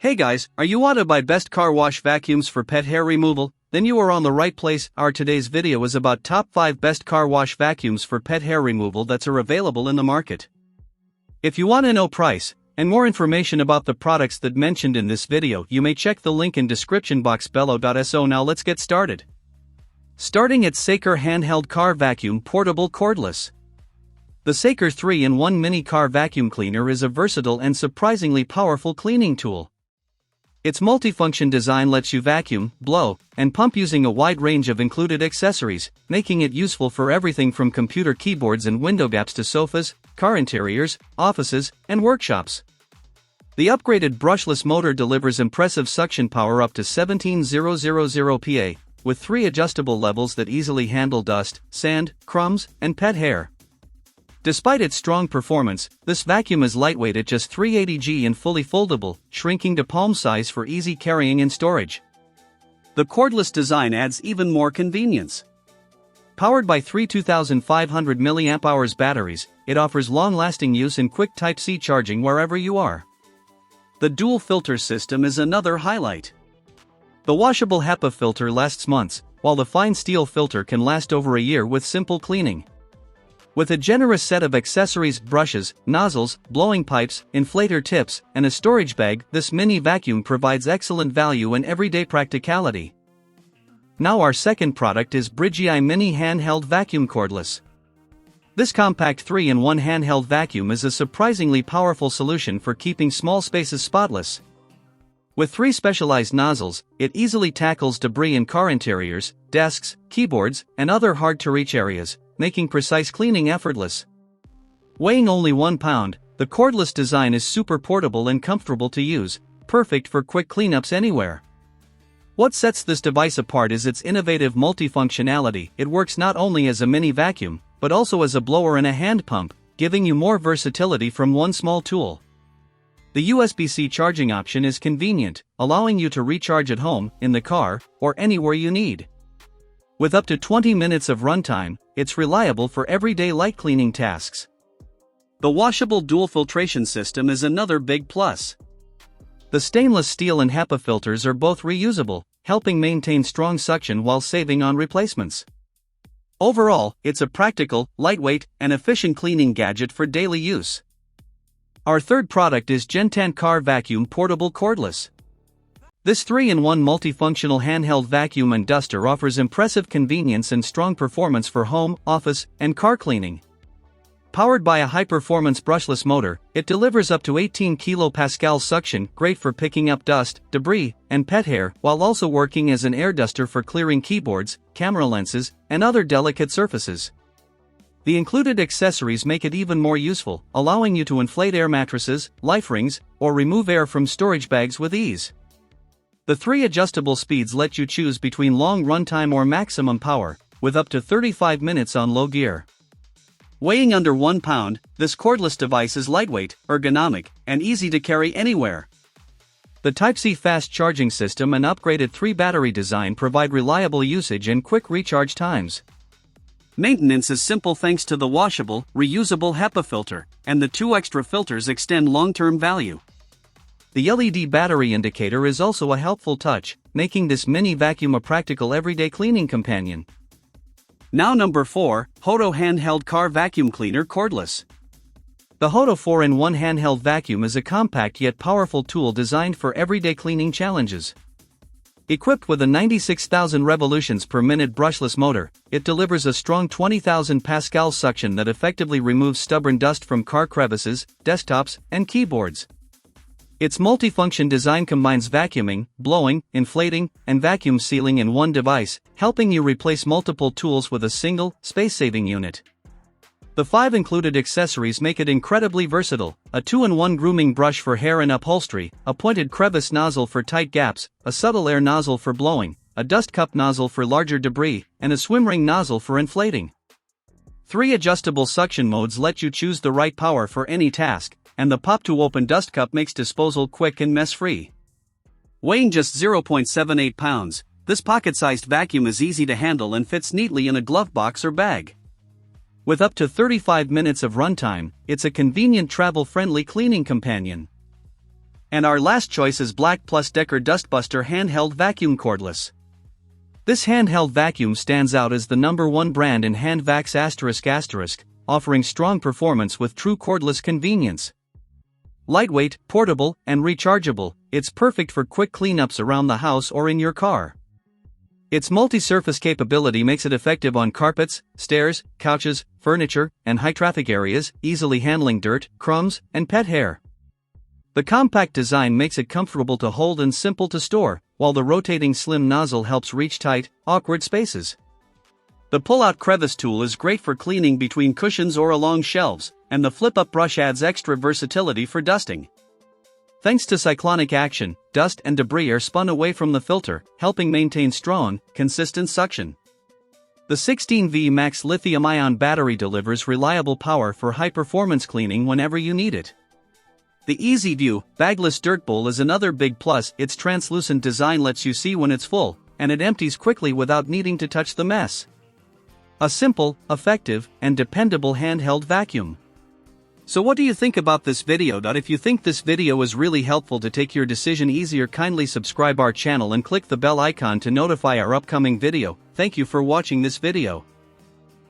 Hey guys, are you want to buy best car wash vacuums for pet hair removal? Then you are on the right place. Our today's video is about top 5 best car wash vacuums for pet hair removal that are available in the market. If you want to know price and more information about the products that mentioned in this video, you may check the link in description box below. So now let's get started. Starting at Saker Handheld Car Vacuum Portable Cordless. The Saker 3-in-1 Mini Car Vacuum Cleaner is a versatile and surprisingly powerful cleaning tool. Its multifunction design lets you vacuum, blow, and pump using a wide range of included accessories, making it useful for everything from computer keyboards and window gaps to sofas, car interiors, offices, and workshops. The upgraded brushless motor delivers impressive suction power up to 17,000 PA, with 3 adjustable levels that easily handle dust, sand, crumbs, and pet hair. Despite its strong performance, this vacuum is lightweight at just 380 g and fully foldable, shrinking to palm size for easy carrying and storage. The cordless design adds even more convenience. Powered by 3 2500 mAh batteries, it offers long-lasting use and quick Type-C charging wherever you are. The dual filter system is another highlight. The washable HEPA filter lasts months, while the fine steel filter can last over a year with simple cleaning. With a generous set of accessories, brushes, nozzles, blowing pipes, inflator tips, and a storage bag, this mini vacuum provides excellent value and everyday practicality. Now our second product is Bridgei Mini Handheld Vacuum Cordless. This compact 3-in-1 handheld vacuum is a surprisingly powerful solution for keeping small spaces spotless. With 3 specialized nozzles, it easily tackles debris in car interiors, desks, keyboards, and other hard-to-reach areas, making precise cleaning effortless. Weighing only 1 pound, the cordless design is super portable and comfortable to use, perfect for quick cleanups anywhere. What sets this device apart is its innovative multifunctionality. It works not only as a mini vacuum, but also as a blower and a hand pump, giving you more versatility from one small tool. The USB-C charging option is convenient, allowing you to recharge at home, in the car, or anywhere you need. With up to 20 minutes of runtime, it's reliable for everyday light cleaning tasks. The washable dual filtration system is another big plus. The stainless steel and HEPA filters are both reusable, helping maintain strong suction while saving on replacements. Overall, it's a practical, lightweight, and efficient cleaning gadget for daily use. Our third product is Gentan Car Vacuum Portable Cordless. This 3-in-1 multifunctional handheld vacuum and duster offers impressive convenience and strong performance for home, office, and car cleaning. Powered by a high-performance brushless motor, it delivers up to 18 kPa suction, great for picking up dust, debris, and pet hair, while also working as an air duster for clearing keyboards, camera lenses, and other delicate surfaces. The included accessories make it even more useful, allowing you to inflate air mattresses, life rings, or remove air from storage bags with ease. The 3 adjustable speeds let you choose between long runtime or maximum power, with up to 35 minutes on low gear. Weighing under 1 pound, this cordless device is lightweight, ergonomic, and easy to carry anywhere. The Type-C fast charging system and upgraded 3-battery design provide reliable usage and quick recharge times. Maintenance is simple thanks to the washable, reusable HEPA filter, and the 2 extra filters extend long-term value. The LED battery indicator is also a helpful touch, making this mini vacuum a practical everyday cleaning companion. Now number 4, Hodo Handheld Car Vacuum Cleaner Cordless. The Hodo 4-in-1 handheld vacuum is a compact yet powerful tool designed for everyday cleaning challenges. Equipped with a 96,000 revolutions per minute brushless motor, it delivers a strong 20,000 pascal suction that effectively removes stubborn dust from car crevices, desktops, and keyboards. Its multifunction design combines vacuuming, blowing, inflating, and vacuum sealing in one device, helping you replace multiple tools with a single, space-saving unit. The 5 included accessories make it incredibly versatile: a 2-in-1 grooming brush for hair and upholstery, a pointed crevice nozzle for tight gaps, a subtle air nozzle for blowing, a dust cup nozzle for larger debris, and a swim ring nozzle for inflating. 3 adjustable suction modes let you choose the right power for any task, and the pop-to-open dust cup makes disposal quick and mess-free. Weighing just 0.78 pounds, this pocket-sized vacuum is easy to handle and fits neatly in a glove box or bag. With up to 35 minutes of runtime, it's a convenient travel-friendly cleaning companion. And our last choice is Black Plus Decker Dustbuster Handheld Vacuum Cordless. This handheld vacuum stands out as the #1 brand in HandVacs***, offering strong performance with true cordless convenience. Lightweight, portable, and rechargeable, it's perfect for quick cleanups around the house or in your car. Its multi-surface capability makes it effective on carpets, stairs, couches, furniture, and high-traffic areas, easily handling dirt, crumbs, and pet hair. The compact design makes it comfortable to hold and simple to store, while the rotating slim nozzle helps reach tight, awkward spaces. The pull-out crevice tool is great for cleaning between cushions or along shelves, and the flip-up brush adds extra versatility for dusting. Thanks to cyclonic action, dust and debris are spun away from the filter, helping maintain strong, consistent suction. The 16V Max lithium-ion battery delivers reliable power for high-performance cleaning whenever you need it. The EasyView bagless dirt bowl is another big plus. Its translucent design lets you see when it's full, and it empties quickly without needing to touch the mess. A simple, effective, and dependable handheld vacuum. So what do you think about this video? If you think this video was really helpful to take your decision easier, kindly subscribe our channel and click the bell icon to notify our upcoming video. Thank you for watching this video.